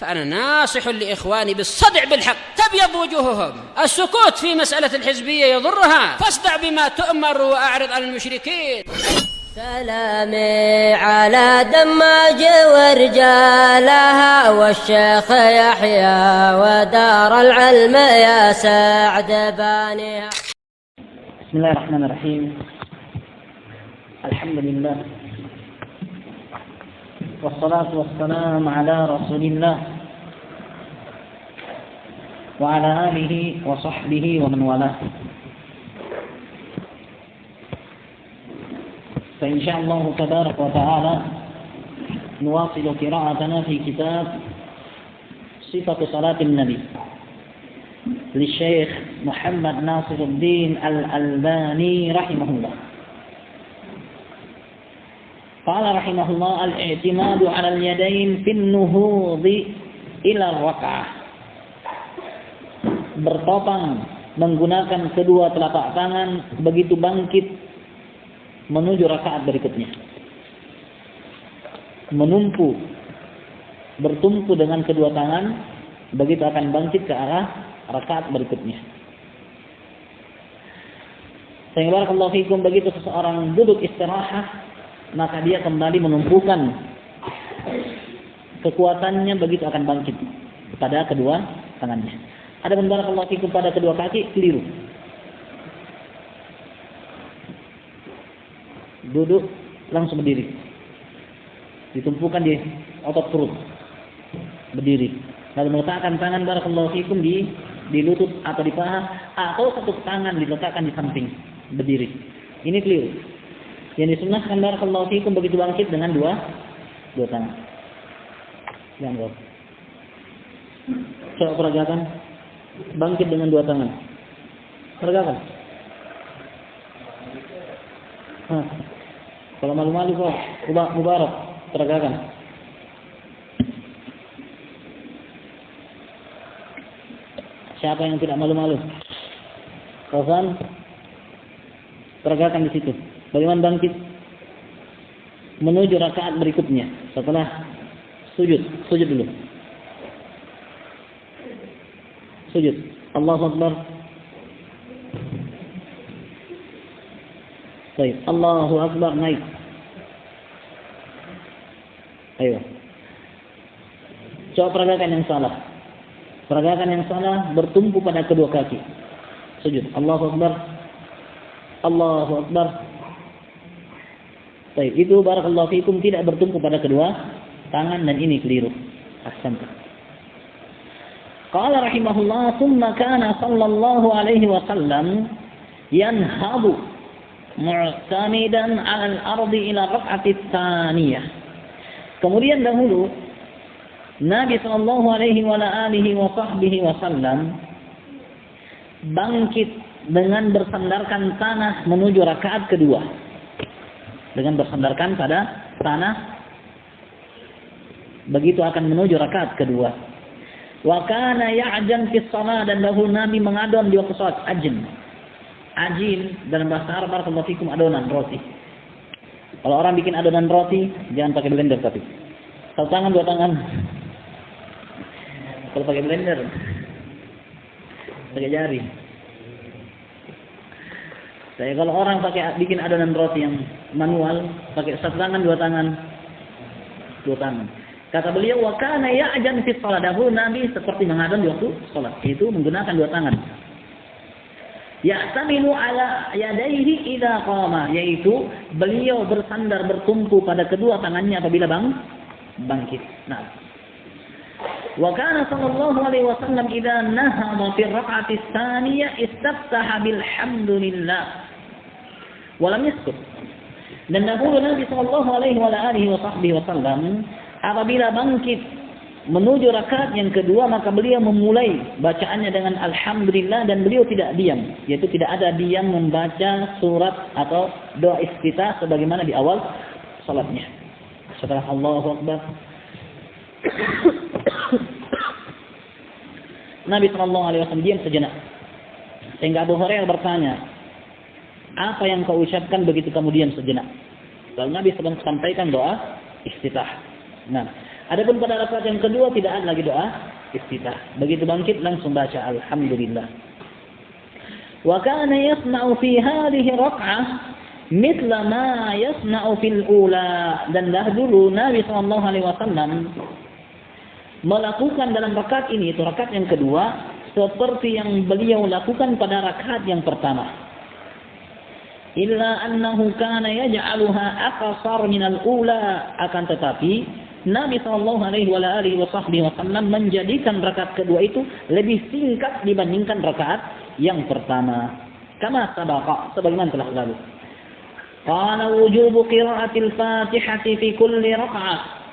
فأنا ناصح لإخواني بالصدع بالحق تبيض وجوههم. السكوت في مسألة الحزبية يضرها، فاصدع بما تؤمر وأعرض عن المشركين. سلامي على دماج ورجالها والشيخ يحيى ودار العلم يا سعد بانيها. بسم الله الرحمن الرحيم. الحمد لله والصلاة والسلام على رسول الله وعلى آله وصحبه ومن والاه. فإن شاء الله تبارك وتعالى نواصل قراءتنا في كتاب صفة صلاة النبي للشيخ محمد ناصر الدين الألباني رحمه الله. قال رحمه الله: الاعتماد على اليدين في النهوض إلى الركعة. Bertopang menggunakan kedua telapak tangan begitu bangkit menuju rakaat berikutnya. Bertumpu dengan kedua tangan begitu akan bangkit ke arah rakaat berikutnya. Sehingga barakallahu fikum, begitu seseorang duduk istirahat, maka dia kembali menumpukan kekuatannya begitu akan bangkit pada kedua tangannya. Adapun barakallahu fikum pada kedua kaki keliru. Duduk langsung berdiri, ditumpukan di otot perut, berdiri, lalu meletakkan tangan barakallahu fikum di lutut atau di paha, atau satu tangan diletakkan di samping, berdiri. Ini keliru. Yang disunnahkan barakallahu fikum begitu bangkit dengan dua tangan. Jangan. Coba peragakan. Bangkit dengan dua tangan. Peragakan. Kalau malu-malu kok, Mubarak, peragakan. Siapa yang tidak malu-malu? Fauzan, peragakan di situ. Bagaimana bangkit? Menuju rakaat berikutnya. Setelah sujud dulu. Sujud. Allahu Akbar. Baik. Allahu Akbar, naik. Ayo. Coba peragakan yang salah. Peragakan yang salah bertumpu pada kedua kaki. Sujud. Allahu Akbar. Allahu Akbar. Baik, itu barakallahu fikum tidak bertumpu pada kedua tangan dan ini keliru. Ahsantum. Qala rahimahullah, "Tsumma kana sallallahu alaihi wasallam yanhadu mu'tamidan 'ala al-ardi ila rak'ati tsaniyah." Kemudian dahulu Nabi sallallahu alaihi wasallam bangkit dengan bersandarkan tanah menuju rakaat kedua. Dengan bersandarkan pada tanah begitu akan menuju rakaat kedua. Wa kana ya'jan fi shalah, dan dahulu Nabi mengadon di waktu salat. Ajin dalam bahasa Arab barakallahu fikum adonan roti. Kalau orang bikin adonan roti jangan pakai blender, tapi satu tangan dua tangan. Kalau pakai blender pakai jari. Kalau orang bikin adonan roti yang manual, pakai satu tangan dua tangan. Kata beliau, wa kana ya'jan fi shalah, dahulu Nabi seperti mengadon di waktu salat, yaitu menggunakan dua tangan. Ya'tamilu ala yadayhi idza qama, yaitu beliau bersandar bertumpu pada kedua tangannya apabila bangkit. Nah, wa kana sallallahu alaihi wasallam idza nahada fi rak'ati tsaniyah istaftaha bilhamdulillah wa lam yaskut. Dan dahulu Nabi sallallahu alaihi wasallam apabila bangkit menuju rakaat yang kedua, maka beliau memulai bacaannya dengan alhamdulillah, dan beliau tidak diam, yaitu tidak ada diam membaca surat atau doa iftitah sebagaimana di awal salatnya. Setelah Allahu Akbar, Nabi sallallahu alaihi wasallam diam sejenak. Sehingga Abu Hurairah bertanya, "Apa yang kau ucapkan begitu kamu diam sejenak?" Lalu Nabi sedang sampaikan doa iftitah. Nah, Adapun pada rakaat yang kedua tidak ada lagi doa iftitah. Begitu bangkit langsung baca alhamdulillah. Wa kana yasna'u fi hadhihi rak'ah mithla ma yasna'u fil ula. Dan dahulu Nabi SAW melakukan dalam rakaat ini, itu rakaat yang kedua, seperti yang beliau lakukan pada rakaat yang pertama. Illa annahu kana yaj'aluha aqsar min al-ula. Akan tetapi Nabi SAW menjadikan rakaat kedua itu lebih singkat dibandingkan rakaat yang pertama. Kama sabaqa, sebagaimana telah lalu. Qala wujubu qira'atil Fatihati fi kulli raka'ah.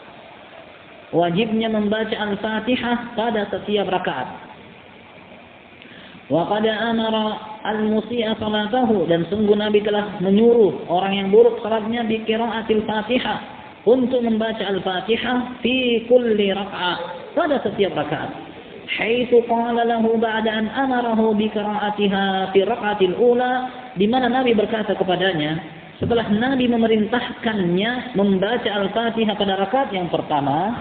Wajibnya membaca Al-Fatihah pada setiap rakaat. Wa qad amara al-musii'a salatahu, dan sungguh Nabi telah menyuruh orang yang buruk salatnya bi qira'atil Fatihah, untuk membaca Al-Fatihah fi kulli raka'ah, pada setiap rakaat. Haitsu qala lahu ba'da an amarahu bi qira'atiha fi raka'atil ula, di mana Nabi berkata kepadanya setelah Nabi memerintahkannya membaca Al-Fatihah pada rakaat yang pertama,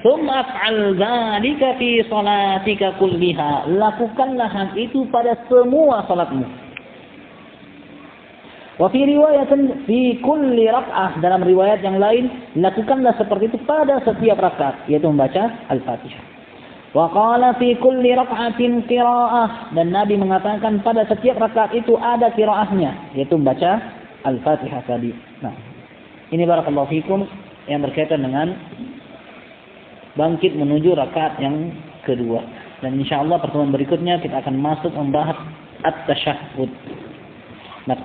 "Tsumma af'al dzalika fi shalatika kulliha." Lakukanlah hal itu pada semua salatmu. Wa fi riwayatin fi kulli rak'ah, dalam riwayat yang lain, lakukanlah seperti itu pada setiap rakaat, yaitu membaca Al-Fatihah. Wa qala fi kulli rak'atin qira'ah, dan Nabi mengatakan pada setiap rakaat itu ada qira'ahnya, yaitu membaca Al-Fatihah tadi. Nah, ini barakallahu fikum yang berkaitan dengan bangkit menuju rakaat yang kedua. Dan insyaallah pertemuan berikutnya kita akan masuk membahas at-tasyahhud. Nah,